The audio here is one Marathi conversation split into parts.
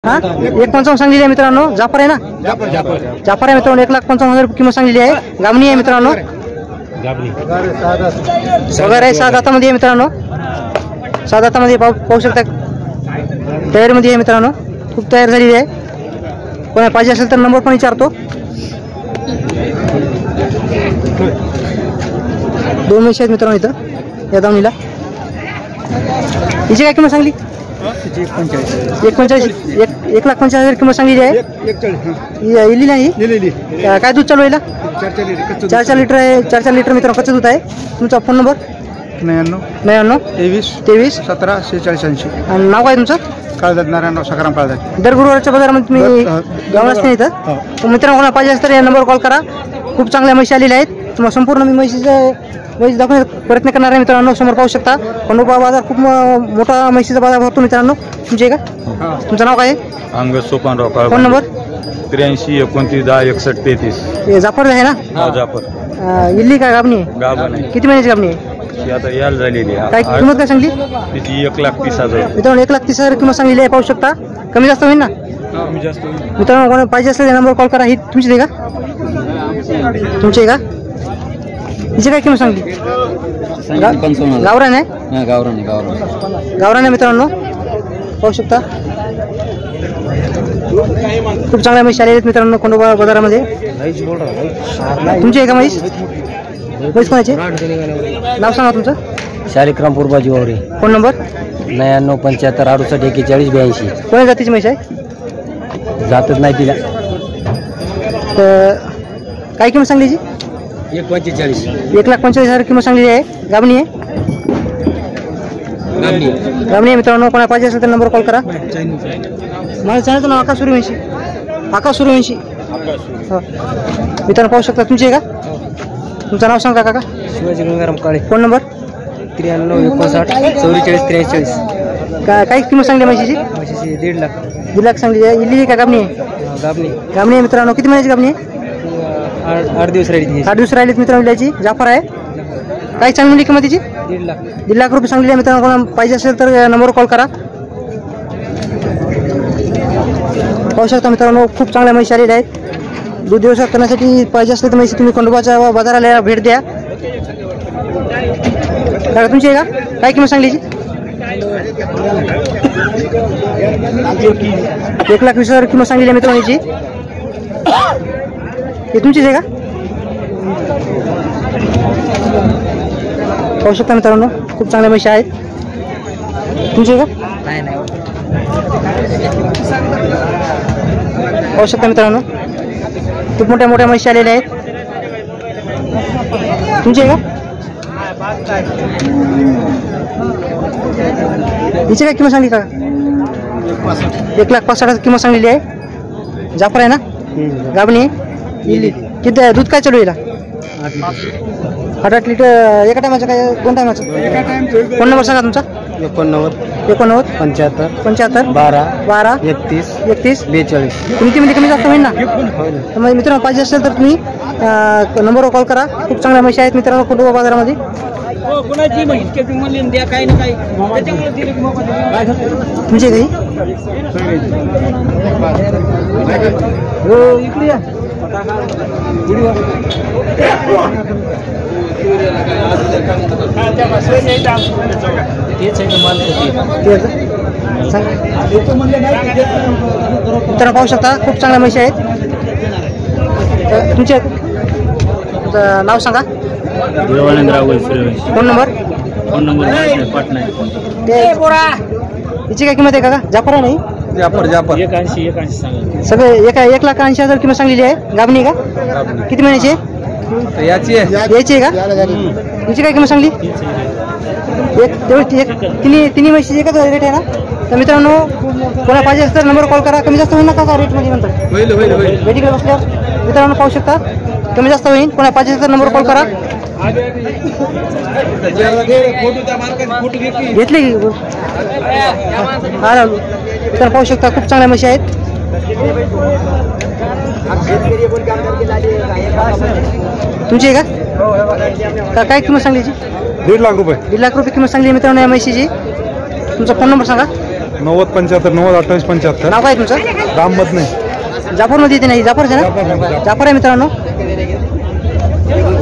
हाँ 1.55 सांगलेली आहे मित्रांनो. जाफर आहे ना, जाफर आहे मित्रांनो. 1,55,000 रुपये किंमत सांगलेली आहे. गाबणी आहे मित्रांनो, वगैरे 6 दातामध्ये आहे मित्रांनो. 6 दातामध्ये पाहू शकता, तयारीमध्ये आहे मित्रांनो. खूप तयार झालेली आहे. कोणा पाहिजे असेल तर नंबर पण विचारतो. 2 म्हशी आहेत मित्रांनो इथं या दावणीला. हिची काय किंमत सांगली? 1,45,000 किंमत सांगलेली आहे. इली नाही, काय दूध चालू आहे? 4 लिटर आहे. 4 लिटर मित्रांनो कच्चं दूध आहे. तुमचा फोन नंबर? 99 23 17 46 80. आणि नाव काय तुमचं? काळजात नारायणराव सकाराम काळजात. दर गुरुवारच्या बाजारामध्ये तुम्ही जाऊन असते इथं. मित्रांनो कोणाला पाहिजे असेल तर या नंबरवर कॉल करा. खूप चांगल्या म्हशी आलेल्या आहेत. तुम्हाला संपूर्ण मी म्हशी दाखवण्याचा प्रयत्न करणार आहे मित्रांनो. समोर पाहू शकता खंडोबा बाजार खूप मोठा म्हशीचा बाजार भरतो मित्रांनो. तुमचे का? तुमचं नाव काय आहे? अंगद सोपानराव. Phone number? 83 29 10 61 33. जाफर आहे ना? जाफर. इल्ली काय गाबणी? गाभण आहे. किती महिन्याची गाबणी आहे? ती आता यायला झालेली आहे. काय किंमत काय सांगली? तिची 1,30,000. मित्रांनो 1,30,000 किंमत सांगलेली आहे. पाहू शकता. कमी जास्त होईल ना कमी जास्त होईल. मित्रांनो. कोणाला पाहिजे असेल नंबर कॉल करा. ही तुमची आहे का? तुमची आहे का? हिची काय किंमत सांगली? गावरान आहे. गावरान आहे मित्रांनो. पाहू शकता खूप चांगल्या म्हशी आलेल्या आहेत मित्रांनो खंडोबा बाजारामध्ये. तुमची आहे का म्हैस? म्हैस कोणाची? नाव सांगा तुमचं? शालिक्राम पूर्वाजी वावरे. Phone number? 99 75 68 41 82. कोणत्या जातीची म्हैस आहे? जातच नाही तिला. तर काय किंमत सांगली? 145. 1,45,000 किंमत सांगलेली आहे. गाबणी आहे. गाबणी आहे मित्रांनो. कोणा पाहिजे असेल तर नंबर कॉल करा. मला सांगितलं ना आकाश सूर्यवंशी. आकाश सूर्यवंशी मित्रांनो पाहू शकता. तुमची आहे का? तुमचं नाव सांगा काका? शिवाजी गंगाराम काळे. Phone number? 93 59 44 43. काय किंमत सांगली म्हशीची? 1.5 लाख. 1.5 लाख सांगली आहे. इल्ली का गाबणी आहे? गाबणी आहे मित्रांनो. किती महिन्याची गाबणी आहे? 8 दिवस राहिली. 8 दिवस राहिलेत मित्रांनो. इल्याची जाफर आहे. काय सांगली किंमत तिची? 1.5 लाख. 1.5 लाख रुपये सांगलेली आहे मित्रांनो. कोणा पाहिजे असेल तर नंबरवर कॉल करा. पाहू शकता मित्रांनो खूप चांगल्या म्हशी आलेल्या आहेत. दूध व्यवसाय करण्यासाठी पाहिजे असले तर म्हशी तुम्ही खंडोबाच्या बाजाराला भेट द्या. तुमची आहे का? काय किंमत सांगली? 1,20,000 किंमत सांगलेली आहे मित्रांनो याची. हे तुमचीच आहे का? पाहू शकता मित्रांनो खूप चांगल्या म्हशी आहेत. तुमची आहे का? पाहू शकता मित्रांनो खूप मोठ्या मोठ्या म्हशी आलेल्या आहेत. तुमची आहे का? हिची काय किंमत सांगली का? 1,65,000 किंमत सांगलेली आहे. जाफर आहे ना? गाबणी. किती दूध काय चालू आहे? 8 लिटर. एका टायमाचं काय? 2 टायमाचं? फोन नंबर सांगा तुमचा? 89 75 75 12 31 42. किमतीमध्ये कमी जास्त होईल ना? तर मग मित्रांनो पाहिजे असेल तर तुम्ही नंबरवर कॉल करा. खूप चांगल्या म्हशी आहेत मित्रांनो खंडोबा बाजारामध्ये. तुमची काही मित्रांनो पाहू शकता खूप चांगल्या म्हशी आहेत. तुमचे नाव सांगा? Phone number? हिची काय किंमत आहे का? जाफर आहे नाही? जाफर 180 सगळे 1,80,000 किंमत सांगलेली आहे. गाबणी का? किती महिन्याची आहे? याची आहे का? हिची काय किंमत सांगली? तिन्ही म्हशीची एकच रेट आहे ना? तर मित्रांनो कोणा पाहिजे असेल तर नंबर कॉल करा. कमी जास्त होईल ना का रेटमध्ये नंतर? मेडिकल बसल्यावर मित्रांनो पाहू शकता कमी जास्त होईल. कोणा पाहिजे असेल तर नंबर कॉल करा. घेतले की तर पाहू शकता खूप चांगल्या म्हशी आहेत. तुमची आहे का? काय किंमत सांगली? 1.5 लाख रुपये. 1.5 लाख रुपये किंमत सांगली मित्रांनो या म्हशीची. तुमचा फोन नंबर सांगा? 90 75 90 28 75. नाव काय तुमचं? राममत नाही. जाफरमध्ये येते नाही, जाफरचे ना? जाफर आहे मित्रांनो.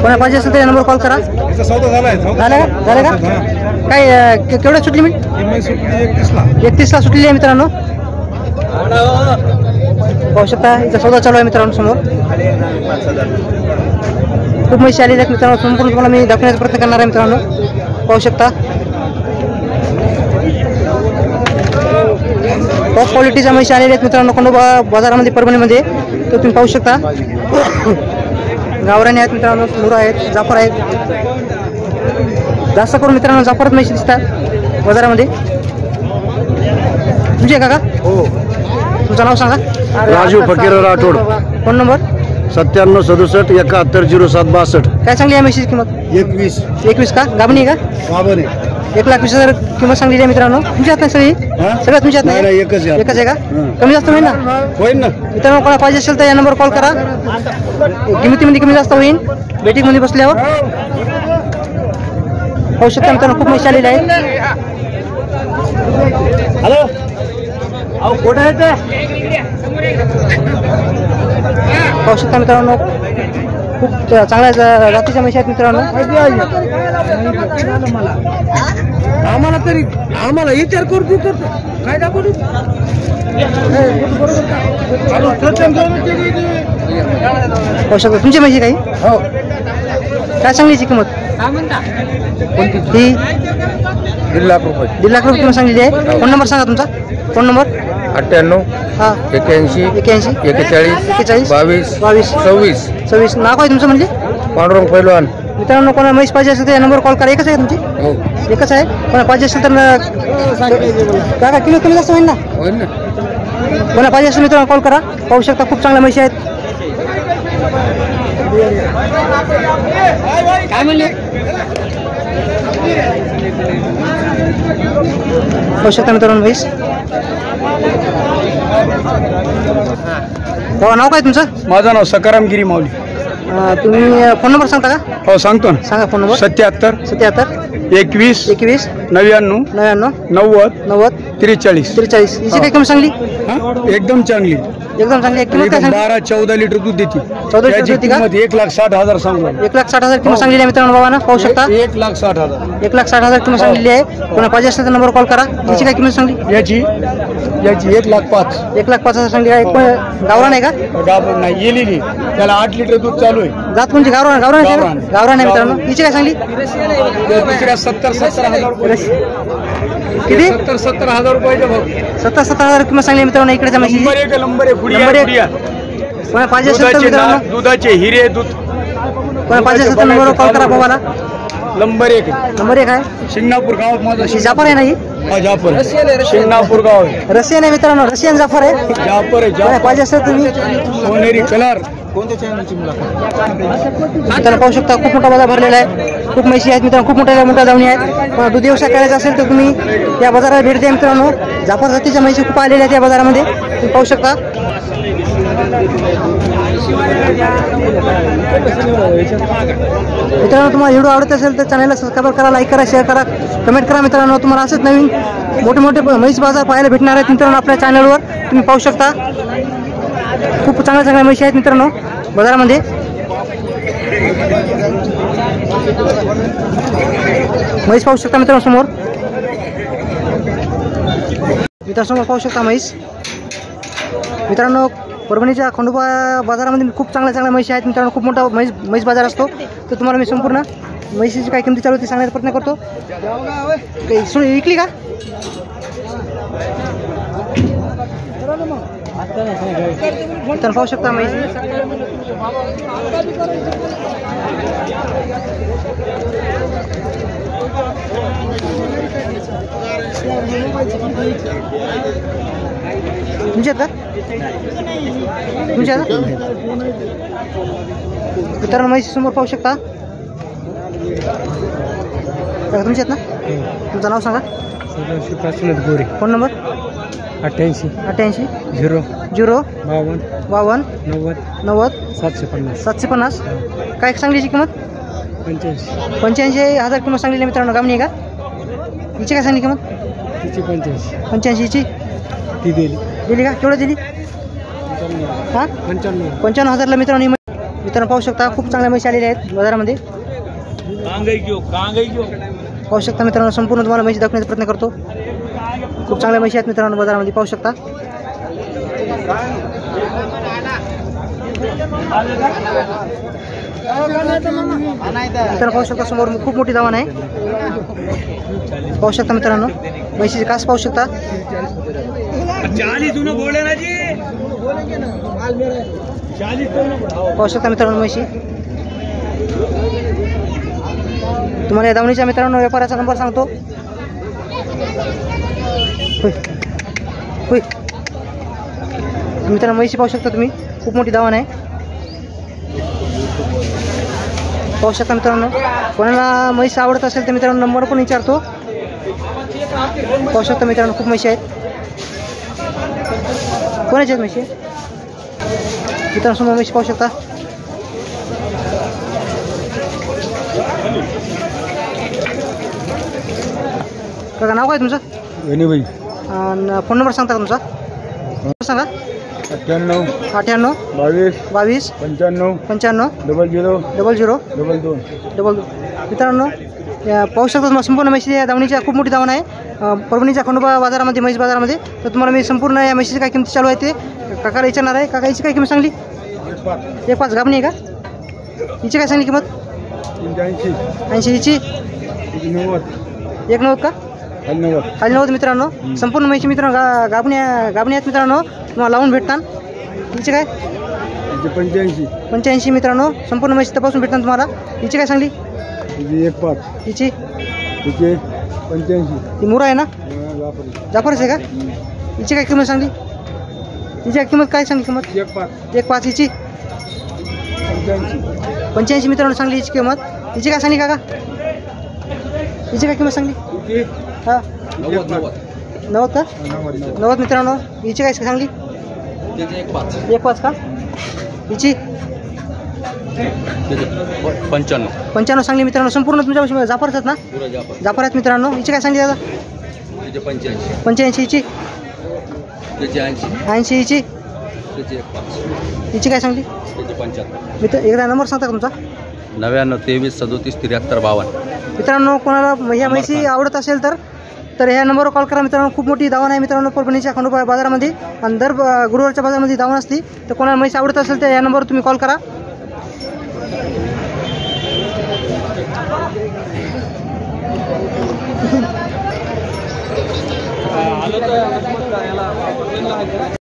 कोणा पाहिजे असेल तर या नंबर कॉल करा. याचा सौदा झालाय. झालं का? काय केवढ्या सुटली मी? 31ला सुटलेली आहे मित्रांनो. पाहू शकता इथं सौदा चालू आहे मित्रांनो समोर. खूप म्हशी आलेल्या आहेत मित्रांनो. संपूर्ण तुम्हाला मी दाखवण्याचा प्रयत्न करणार आहे मित्रांनो. पाहू शकता टॉप क्वालिटीच्या म्हशी आलेल्या आहेत मित्रांनो खंडोबा बाजारामध्ये, परभणीमध्ये. तो तुम्ही पाहू शकता. गावराने आहेत मित्रांनो, मुरा आहेत, जाफर आहेत. जास्त करून मित्रांनो जाफरात म्हशी दिसतात बाजारामध्ये. तुमची आहे का? हो. तुमचं नाव सांगा. राजू फकीर राठोड. Phone number 97 67 71 07 62. काय सांगली आहे म्हशीची किंमत? 21 का? गाभणी आहे का? बाबर आहे. 1,20,000 किंमत सांगलेली आहे मित्रांनो. तुमच्या हात नाही सगळी? सगळ्यात तुमच्या हात नाही? एकच आहे. एकच आहे का? कमी जास्त होईल ना? होईल ना. मित्रांनो कोणा पाहिजे असेल तर या नंबर कॉल करा. किमतीमध्ये कमी जास्त होईल बेटिंगमध्ये बसल्यावर. पाहू शकता मित्रांनो खूप म्हशी आलेल्या आहेत. हॅलो. कुठं आहे ते? पाहू शकता मित्रांनो खूप चांगल्या जातीच्या म्हशी आहेत मित्रांनो. आम्हाला तरी आम्हाला विचार करू काय दाखवू. पाहू शकता तुमची म्हशी काही? हो. काय सांगलीची किंमत? ही 1.5 लाख रुपये. 1.5 लाख रुपये किंमत सांगलेली आहे. फोन नंबर सांगा तुमचा. फोन नंबर 98 हां 81 81 41 41 22 22 26. नाव काय तुमचं म्हणजे? पांडुरंग पैलवान. मित्रांनो कोणा म्हैस पाहिजे असेल तर या नंबर कॉल करा. एकच आहे तुमची? हो. एकच आहे. कोणा पाहिजे असेल तर काय किलो कमी जास्त होईल ना? होईल ना. कोणा पाहिजे असेल मित्रांनो कॉल करा. पाहू शकता खूप चांगल्या म्हशी आहेत. काय म्हणले? पाहू शकता मित्रांनो म्हैस. बाबा नाव काय तुमचं? माझं नाव सकाराम गिरी माऊली. तुम्ही फोन नंबर सांगता का? हो सांगतो ना. सांगा फोन नंबर. 77 77 21 21 99 99 90 90 43. 43. हिची काय किंमत सांगली? एकदम चांगली. एकदम चांगली आहे. किंमत काय सांगली? 12-14 लिटर दूध देते. 14 लिटर त्याची देते का? किंमत 1,60,000 सांगू. 1,60,000 किंमत सांगलेली आहे मित्रांनो बाबांना. पाहू शकता 1,60,000. 1,60,000 किंमत सांगलेली आहे. कोणा पाहिजे असेल तर नंबर कॉल करा. हिची काय किंमत सांगली? याची 1,05,000. 1,05,000 सांगली आहे. गावरान आहे का? गाभण नाही गेलेली. त्याला 8 लिटर दूध चालू आहे. जात कोणची? गावरान आहे का? गावरान. गावरान आहे मित्रांनो. हिची काय सांगली? दुसऱ्या 70,000 रुपये. किती? 70,000 रुपयाचे भाव. 70,000 किंमत सांगली मित्रांनो इकडे म्हशी. नंबर एक नंबर एक. कोणा पाहिजे असेल तर मित्रांनो दुधाचे हिरे दूध. कोणा पाहिजे असेल तर नंबरवर कॉल करा बाबाला. नंबर 1 आहे. शिंगणापूर गावात माझा ही जाफर आहे ना ही? जाफर. शिंगणापूर गाव आहे. रशियन आहे मित्रांनो. रशियन जाफर आहे. जाफर आहे. कोणा पाहिजे असेल तुम्ही सोनेरी कलर. मित्रांनो पाहू शकता खूप मोठा बाजार भरलेला आहे. खूप म्हशी आहेत मित्रांनो. खूप मोठ्या दावणी आहेत. पण दूध व्यवसाय करायचा असेल तर तुम्ही या बाजाराला भेट द्या मित्रांनो. जाफर जातीच्या म्हशी खूप आलेल्या आहेत या बाजारामध्ये. तुम्ही पाहू शकता. मित्रांनो तुम्हाला व्हिडिओ आवडत असेल तर चॅनलला सबस्क्राईब करा, लाईक करा, शेअर करा, कमेंट करा मित्रांनो. तुम्हाला असंच नवीन मोठे मोठे म्हैस बाजार पाहायला भेटणार आहेत मित्रांनो आपल्या चॅनलवर. तुम्ही पाहू शकता खूप चांगल्या म्हशी आहेत मित्रांनो बाजारामध्ये. म्हैस पाहू शकता मित्रांनो समोर. मित्रांसमोर पाहू शकता म्हैस. मित्रांनो परभणीच्या खंडोबा बाजारामध्ये खूप चांगल्या म्हशी आहेत मित्रांनो. खूप मोठा म्हैस बाजार असतो. तर तुम्हाला मी संपूर्ण म्हशीची काय किमती चालू होती सांगण्याचा प्रयत्न करतो. विकली का? तर पाहू शकता म्हैस. तुमच्यात का? तुमच्या मित्रांनो म्हैस समोर पाहू शकता. तुमच्यात ना? तुमचं नाव सांगा. गोरे. Phone number 88 88 0 0 52 52 90 90 750 750. काय सांगलीची किंमत? 85 85,000 किंमत सांगलेली मित्रांनो. गामणी आहे का? हिची काय सांगली किंमत? तिची 85. 85ची ती दिली दिली का? केवढं दिली? हां 95. 55,000ला मित्रांनो. मित्रांनो पाहू शकता खूप चांगल्या म्हशी आलेल्या आहेत बाजारामध्ये. पाहू शकता मित्रांनो, संपूर्ण तुम्हाला म्हशी दाखवण्याचा प्रयत्न करतो. खूप चांगल्या म्हशी आहेत मित्रांनो बाजारामध्ये, पाहू शकता. मित्रांनो पाहू शकता समोर खूप मोठी दावण आहे. पाहू शकता मित्रांनो, म्हशीचे कास पाहू शकता. पाहू शकता मित्रांनो म्हशी. तुम्हाला या दावणीच्या मित्रांनो व्यापाराचा नंबर सांगतो. होय मित्रांनो, म्हशी पाहू शकता तुम्ही, खूप मोठी दावण आहे. पाहू शकता मित्रांनो, कोणाला म्हैस आवडत असेल तर मित्रांनो नंबर पण विचारतो. पाहू शकता मित्रांनो, खूप म्हशी आहेत. कोणाची आहेत म्हशी? मित्रांनो समोर म्हशी पाहू शकता. काका नाव काय तुमचं? गणेबाई. आणि फोन नंबर सांगता का तुमचा? सांगा. 98 98 22 22 95 95 00 00 22. 22. मित्रांनो पाहू शकता तुम्हाला संपूर्ण म्हशी या दावणीची खूप मोठी दावण आहे. परभणीच्या खंडोबा बाजारामध्ये, म्हैस बाजारामध्ये. तर तुम्हाला मी संपूर्ण या म्हशीची काय किंमत चालू आहे ते काकाला विचारणार आहे. काका हिची काय किंमत सांगली? 1.5 गाभणी आहे का? हिची काय सांगली किंमत? 80. हिची 90. 1.90 का? 90 मित्रांनो. संपूर्ण म्हशी मित्रांनो गाभणी आहेत मित्रांनो, तुम्हाला लावून भेटतात. हिची काय? 85 मित्रांनो. संपूर्ण म्हशी तपासून भेटतात तुम्हाला. हिची काय सांगली? 1.5. हिची 85. ही मुरा आहे ना? जाफरच आहे का? हिची काय किंमत सांगली? हिची काय किंमत काय सांगली किंमत? 1.5. हिची 85 मित्रांनो सांगली हिची किंमत. हिची काय सांगली काका? हिची काय किंमत सांगली? हां 90 का? 90 मित्रांनो. हिची काय सांगली? 1.5 का? हिची 95 सांगली मित्रांनो. संपूर्ण तुमच्या जाफरच आहेत ना? जाफर आहेत मित्रांनो. हिची काय सांगली दादा? 85. हिची 80. हिची हिची काय सांगली? मित्र एकदा नंबर सांगता का तुमचा? 99 23 37 73 52. मित्रांनो कोणाला ह्या म्हशी आवडत असेल तर ह्या नंबरवर कॉल करा मित्रांनो. खूप मोठी दावण आहे मित्रांनो परभणीच्या खंडोबा बाजारामध्ये, आणि दर गुरुवारच्या बाजारामध्ये दावण असते. तर कोणाला म्हशी आवडत असेल तर या नंबरवर तुम्ही कॉल करा.